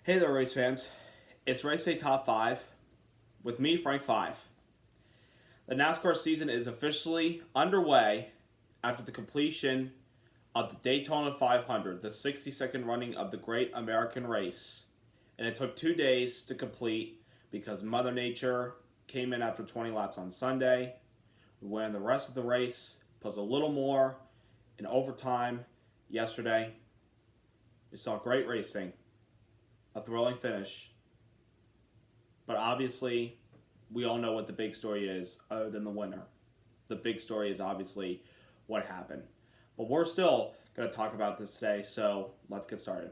Hey there, race fans. It's Race Day Top 5 with me, Frank 5. The NASCAR season is officially underway after the completion of the Daytona 500, the 62nd running of the Great American Race. And it took 2 days to complete because Mother Nature came in after 20 laps on Sunday. We won the rest of the race, plus a little more in overtime yesterday. We saw great racing. A thrilling finish. But obviously, we all know what the big story is other than the winner. The big story is obviously what happened. But we're still going to talk about this today, so let's get started.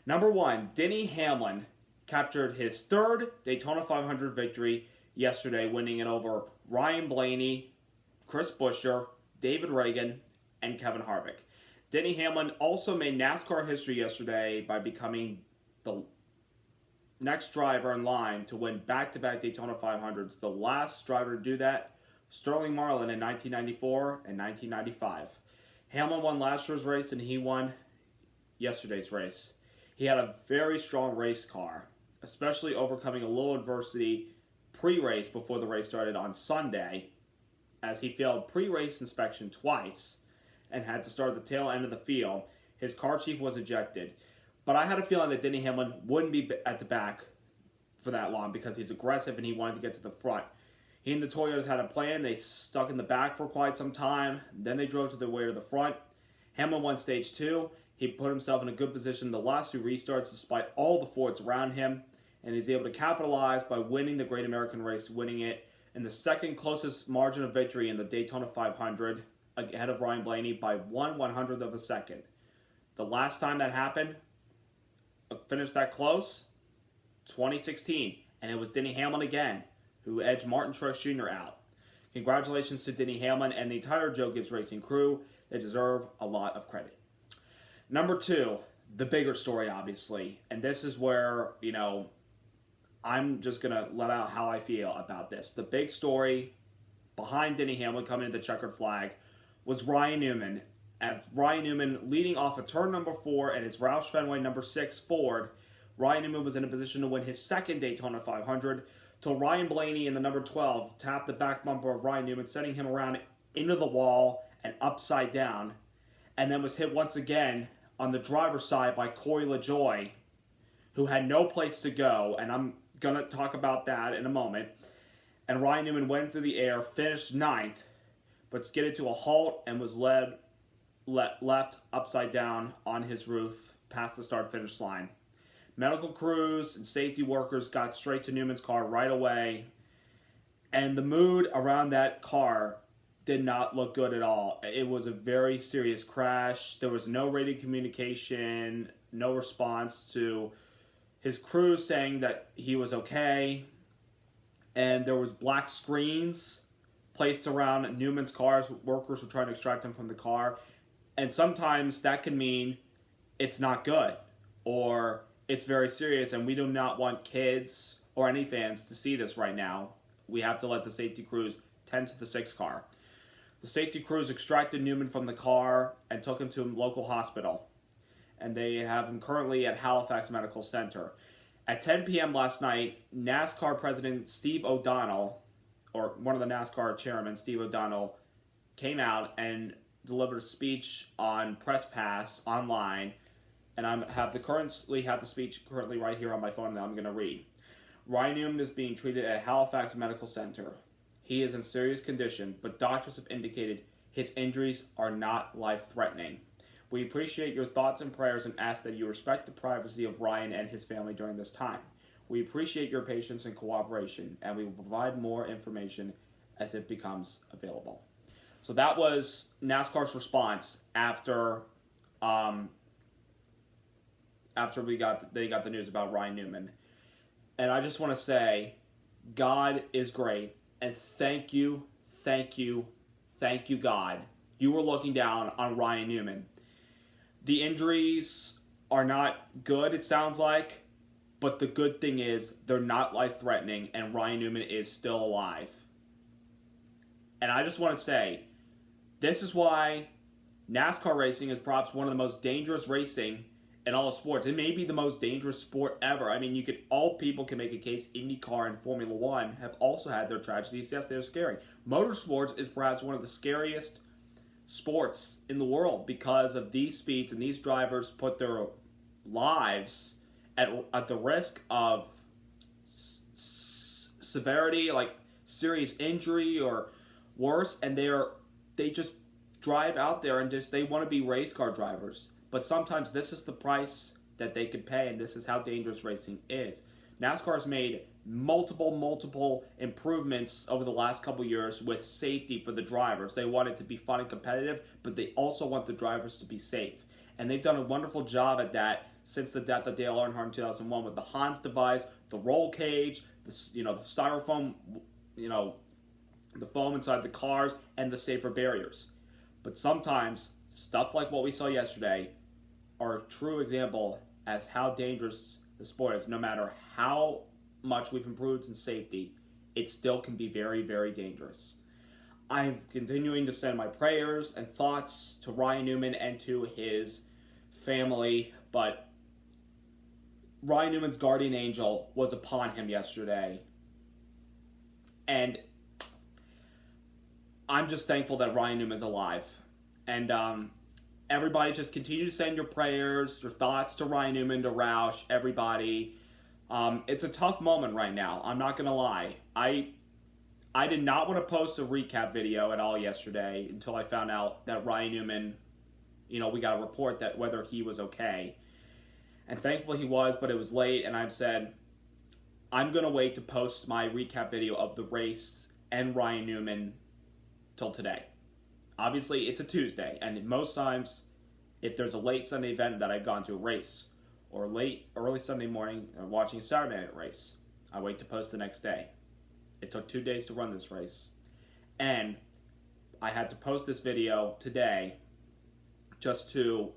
Number 1, Denny Hamlin captured his third Daytona 500 victory yesterday, winning it over Ryan Blaney, Chris Buescher, David Reagan, and Kevin Harvick. Denny Hamlin also made NASCAR history yesterday by becoming the next driver in line to win back-to-back Daytona 500s. The last driver to do that, Sterling Marlin in 1994 and 1995. Hamlin won last year's race and he won yesterday's race. He had a very strong race car, especially overcoming a little adversity pre-race before the race started on Sunday, as he failed pre-race inspection twice and had to start at the tail end of the field. His car chief was ejected. But I had a feeling that Denny Hamlin wouldn't be at the back for that long because he's aggressive and he wanted to get to the front. He and the Toyotas had a plan. They stuck in the back for quite some time. Then they drove to their way to the front. Hamlin won stage 2. He put himself in a good position the last 2 restarts despite all the Fords around him. And he's able to capitalize by winning the Great American Race, winning it in the second closest margin of victory in the Daytona 500 ahead of Ryan Blaney by 1/100th of a second. The last time that happened, finished that close, 2016, and it was Denny Hamlin again who edged Martin Truex Jr. out. Congratulations to Denny Hamlin and the entire Joe Gibbs Racing crew. They deserve a lot of credit. Number 2, the bigger story, obviously, and this is where, I'm just going to let out how I feel about this. The big story behind Denny Hamlin coming to the checkered flag was Ryan Newman. As Ryan Newman leading off of turn number 4 and his Roush Fenway number 6 Ford, Ryan Newman was in a position to win his second Daytona 500 till Ryan Blaney in the number 12 tapped the back bumper of Ryan Newman, sending him around into the wall and upside down, and then was hit once again on the driver's side by Corey LaJoie, who had no place to go, and I'm going to talk about that in a moment. And Ryan Newman went through the air, finished 9th, but skidded to a halt and was left upside down on his roof past the start-finish line. Medical crews and safety workers got straight to Newman's car right away, and the mood around that car did not look good at all. It was a very serious crash. There was no radio communication, no response to his crew saying that he was okay, and there was black screens placed around Newman's car. Workers were trying to extract him from the car. And sometimes that can mean it's not good or it's very serious, and we do not want kids or any fans to see this right now. We have to let the safety crews tend to the 6 car. The safety crews extracted Newman from the car and took him to a local hospital. And they have him currently at Halifax Medical Center. At 10 p.m. last night, NASCAR President Steve O'Donnell, or one of the NASCAR chairmen, Steve O'Donnell, came out and delivered a speech on Press Pass online, and I have the speech currently right here on my phone that I'm going to read. Ryan Newman is being treated at Halifax Medical Center. He is in serious condition, but doctors have indicated his injuries are not life-threatening. We appreciate your thoughts and prayers and ask that you respect the privacy of Ryan and his family during this time. We appreciate your patience and cooperation, and we will provide more information as it becomes available. So that was NASCAR's response after they got the news about Ryan Newman. And I just want to say, God is great, and thank you, God. You were looking down on Ryan Newman. The injuries are not good, it sounds like, but the good thing is they're not life-threatening, and Ryan Newman is still alive. And I just want to say, this is why NASCAR racing is perhaps one of the most dangerous racing in all sports. It may be the most dangerous sport ever. I mean, all people can make a case. IndyCar and Formula One have also had their tragedies. Yes, they're scary. Motorsports is perhaps one of the scariest sports in the world because of these speeds, and these drivers put their lives at the risk of severity, like serious injury or worse, and they just drive out there and they want to be race car drivers. But sometimes this is the price that they could pay, and this is how dangerous racing is. NASCAR's made multiple improvements over the last couple years with safety for the drivers. They want it to be fun and competitive, but they also want the drivers to be safe. And they've done a wonderful job at that since the death of Dale Earnhardt in 2001 with the Hans device, the roll cage, the styrofoam, the foam inside the cars, and the safer barriers. But sometimes stuff like what we saw yesterday are a true example as how dangerous the sport is. No matter how much we've improved in safety, it still can be very, very dangerous. I'm continuing to send my prayers and thoughts to Ryan Newman and to his family, but Ryan Newman's guardian angel was upon him yesterday. And I'm just thankful that Ryan Newman's alive. And everybody just continue to send your prayers, your thoughts to Ryan Newman, to Roush, everybody. It's a tough moment right now. I'm not going to lie. I did not want to post a recap video at all yesterday until I found out that Ryan Newman, we got a report that whether he was okay. And thankfully he was, but it was late, and I've said, I'm going to wait to post my recap video of the race and Ryan Newman till today. Obviously, it's a Tuesday, and most times, if there's a late Sunday event that I've gone to a race, or early Sunday morning watching a Saturday night race, I wait to post the next day. It took 2 days to run this race, and I had to post this video today just to,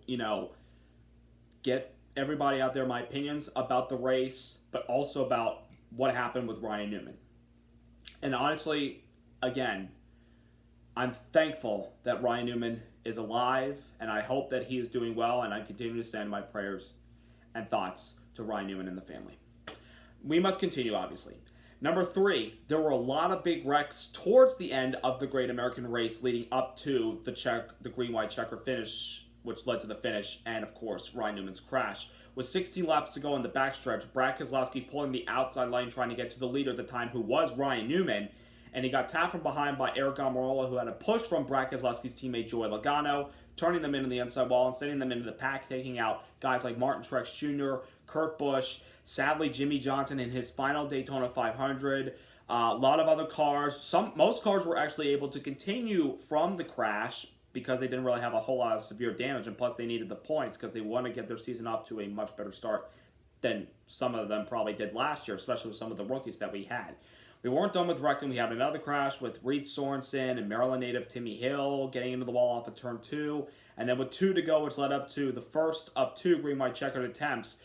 get everybody out there my opinions about the race, but also about what happened with Ryan Newman. And honestly, again, I'm thankful that Ryan Newman is alive, and I hope that he is doing well, and I continue to send my prayers and thoughts to Ryan Newman and the family. We must continue, obviously. Number 3, there were a lot of big wrecks towards the end of the Great American Race leading up to the green-white checker finish, which led to the finish, and of course, Ryan Newman's crash. With 16 laps to go in the backstretch, Brad Keselowski pulling the outside lane trying to get to the leader at the time, who was Ryan Newman, and he got tapped from behind by Eric Almirola, who had a push from Brad Keselowski's teammate Joey Logano, turning them into the inside wall and sending them into the pack, taking out guys like Martin Truex Jr., Kurt Busch, sadly Jimmy Johnson in his final Daytona 500. A lot of other cars. Most cars were actually able to continue from the crash because they didn't really have a whole lot of severe damage, and plus they needed the points because they want to get their season off to a much better start than some of them probably did last year, especially with some of the rookies that we had. We weren't done with wrecking. We had another crash with Reed Sorensen and Maryland native Timmy Hill getting into the wall off of turn 2. And then with 2 to go, which led up to the first of 2 green-white checkered attempts,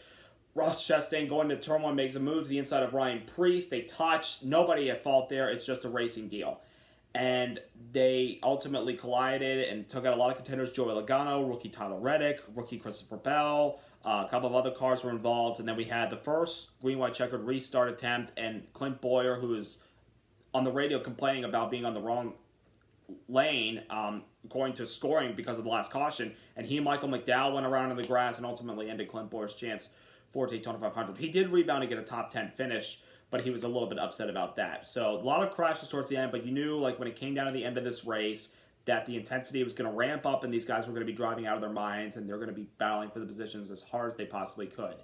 Ross Chastain going to turn 1 makes a move to the inside of Ryan Preece. They touch. Nobody at fault there. It's just a racing deal. And they ultimately collided and took out a lot of contenders. Joey Logano, rookie Tyler Reddick, rookie Christopher Bell. A couple of other cars were involved, and then we had the first green-white checkered restart attempt, and Clint Bowyer, who was on the radio complaining about being on the wrong lane, going to scoring because of the last caution, and he and Michael McDowell went around in the grass and ultimately ended Clint Bowyer's chance for Daytona 500. He did rebound and get a top 10 finish, but he was a little bit upset about that. So a lot of crashes towards the end, but you knew, like, when it came down to the end of this race, that the intensity was going to ramp up and these guys were going to be driving out of their minds and they're going to be battling for the positions as hard as they possibly could.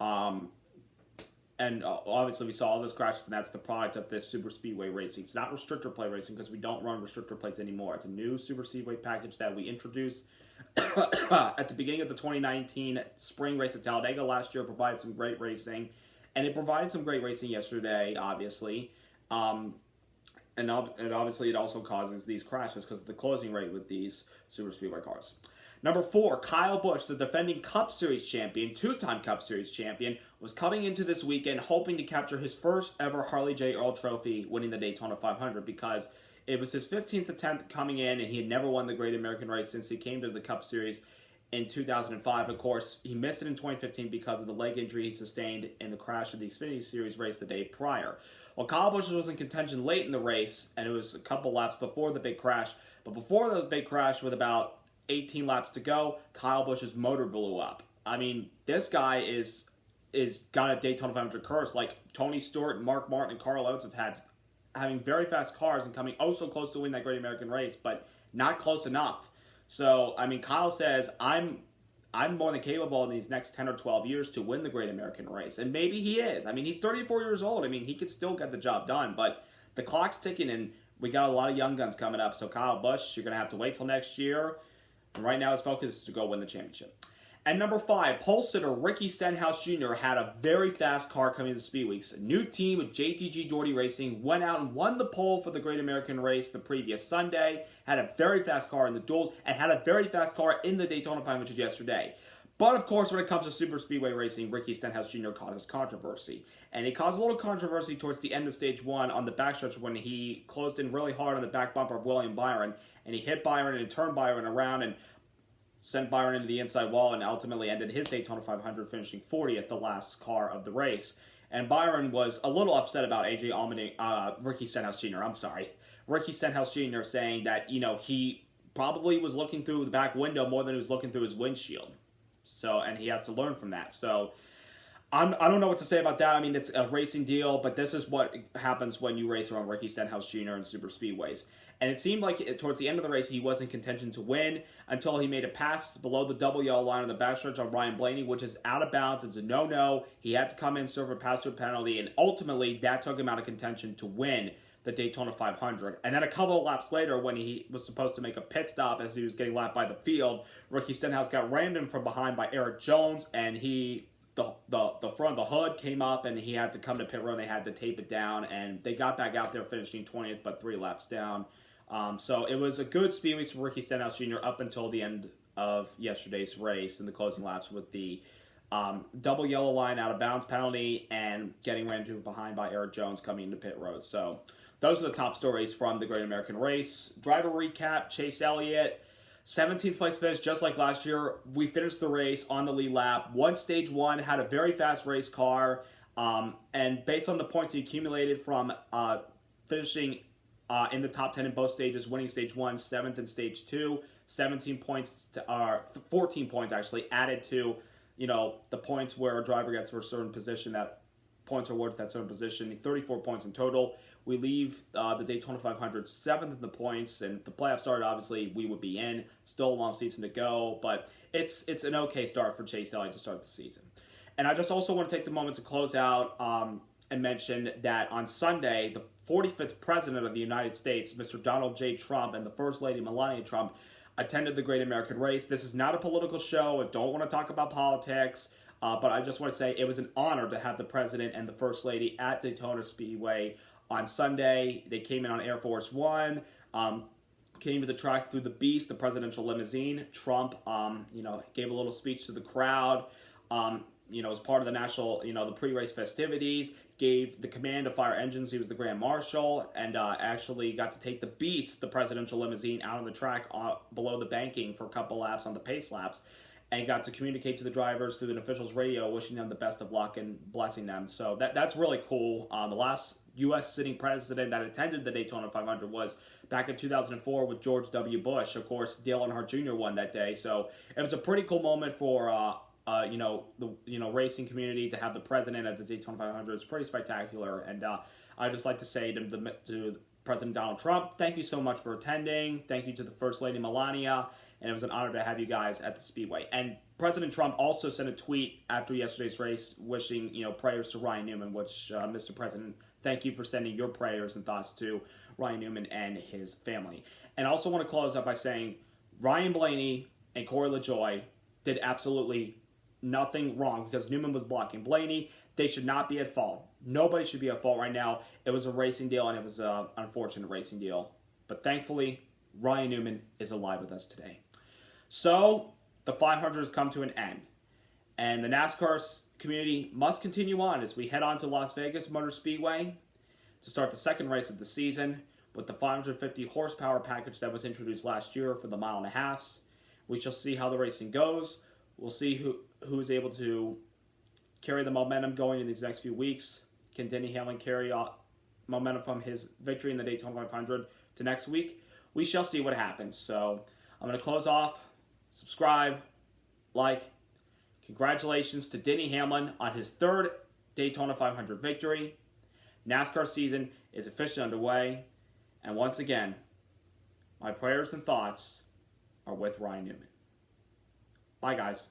And obviously we saw all those crashes, and that's the product of this super speedway racing. It's not restrictor plate racing because we don't run restrictor plates anymore. It's a new super speedway package that we introduced at the beginning of the 2019 spring race at Talladega last year. It provided some great racing, and it provided some great racing yesterday, obviously. And obviously it also causes these crashes because of the closing rate with these super speedway cars. Number 4, Kyle Busch, the defending Cup Series champion, 2-time Cup Series champion, was coming into this weekend hoping to capture his first ever Harley J. Earl Trophy, winning the Daytona 500, because it was his 15th attempt coming in, and he had never won the Great American Race since he came to the Cup Series in 2005. Of course, he missed it in 2015 because of the leg injury he sustained in the crash of the Xfinity Series race the day prior. Well, Kyle Busch was in contention late in the race, and it was a couple laps before the big crash. But before the big crash, with about 18 laps to go, Kyle Busch's motor blew up. I mean, this guy is got a Daytona 500 curse. Like Tony Stewart, Mark Martin, and Carl Oates have having very fast cars and coming oh so close to win that Great American Race, but not close enough. So, I mean, Kyle says, I'm more than capable in these next 10 or 12 years to win the Great American Race. And maybe he is. I mean, he's 34 years old. I mean, he could still get the job done. But the clock's ticking, and we got a lot of young guns coming up. So, Kyle Busch, you're going to have to wait till next year. And right now, his focus is to go win the championship. And number 5, pole sitter Ricky Stenhouse Jr. had a very fast car coming into Speedweeks. A new team with JTG Doherty Racing went out and won the pole for the Great American Race the previous Sunday, had a very fast car in the duels, and had a very fast car in the Daytona 500 yesterday. But, of course, when it comes to super speedway racing, Ricky Stenhouse Jr. causes controversy. And he caused a little controversy towards the end of Stage 1 on the backstretch when he closed in really hard on the back bumper of William Byron, and he hit Byron and turned Byron around and sent Byron into the inside wall and ultimately ended his Daytona 500 finishing 40th, the last car of the race. And Byron was a little upset about Ricky Stenhouse Jr., Ricky Stenhouse Jr. saying that, he probably was looking through the back window more than he was looking through his windshield. So, and he has to learn from that. So, I don't know what to say about that. I mean, it's a racing deal, but this is what happens when you race around Ricky Stenhouse Jr. in super speedways. And it seemed like towards the end of the race, he was in contention to win until he made a pass below the double yellow line on the backstretch on Ryan Blaney, which is out of bounds. It's a no-no. He had to come in, serve a pass-through penalty, and ultimately that took him out of contention to win the Daytona 500. And then a couple of laps later, when he was supposed to make a pit stop as he was getting lapped by the field, Ricky Stenhouse got rammed in from behind by Eric Jones, and the front of the hood came up, and he had to come to pit road, and they had to tape it down, and they got back out there finishing 20th, but 3 laps down. So it was a good speedway for Ricky Stenhouse Jr. up until the end of yesterday's race in the closing laps with the double yellow line out of bounds penalty and getting rammed behind by Eric Jones coming into pit road. So those are the top stories from the Great American Race. Driver recap, Chase Elliott, 17th place finish, just like last year. We finished the race on the lead lap. Won Stage 1, had a very fast race car, and based on the points he accumulated from finishing in the top 10 in both stages, winning Stage 1, 7th in Stage 2, 17 points, 14 points actually, added to, the points where a driver gets for a certain position, that points are awarded to that certain position, 34 points in total. We leave the Daytona 500 7th in the points, and if the playoffs started, obviously we would be in. Still a long season to go, but it's an okay start for Chase Elliott to start the season. And I just also want to take the moment to close out and mention that on Sunday, the 45th President of the United States, Mr. Donald J. Trump, and the First Lady, Melania Trump, attended the Great American Race. This is not a political show. I don't want to talk about politics, but I just want to say it was an honor to have the President and the First Lady at Daytona Speedway on Sunday. They came in on Air Force One, came to the track through the Beast, the presidential limousine. Trump, gave a little speech to the crowd, as part of the national, the pre-race festivities, gave the command to fire engines. He was the Grand Marshal, and actually got to take the Beast, the presidential limousine, out on the track below the banking for a couple laps on the pace laps, and got to communicate to the drivers through an official's radio, wishing them the best of luck and blessing them. So that's really cool. The last U.S. sitting president that attended the Daytona 500 was back in 2004 with George W. Bush. Of course, Dale Earnhardt Jr. won that day. So it was a pretty cool moment for the racing community to have the president at the Daytona 500. It's pretty spectacular, and I'd just like to say to President Donald Trump, thank you so much for attending. Thank you to the First Lady Melania, and it was an honor to have you guys at the Speedway. And President Trump also sent a tweet after yesterday's race wishing prayers to Ryan Newman, which Mr. President, thank you for sending your prayers and thoughts to Ryan Newman and his family. And I also want to close up by saying Ryan Blaney and Corey LaJoie did absolutely nothing wrong because Newman was blocking Blaney. They should not be at fault. Nobody should be at fault right now. It was a racing deal, and it was an unfortunate racing deal. But thankfully, Ryan Newman is alive with us today. So, the 500 has come to an end. And the NASCAR community must continue on as we head on to Las Vegas Motor Speedway to start the second race of the season with the 550 horsepower package that was introduced last year for the mile and a halves. We shall see how the racing goes. We'll see who is able to carry the momentum going in these next few weeks. Can Denny Hamlin carry momentum from his victory in the Daytona 500 to next week? We shall see what happens. So I'm going to close off. Subscribe, like. Congratulations to Denny Hamlin on his third Daytona 500 victory. NASCAR season is officially underway. And once again, my prayers and thoughts are with Ryan Newman. Bye, guys.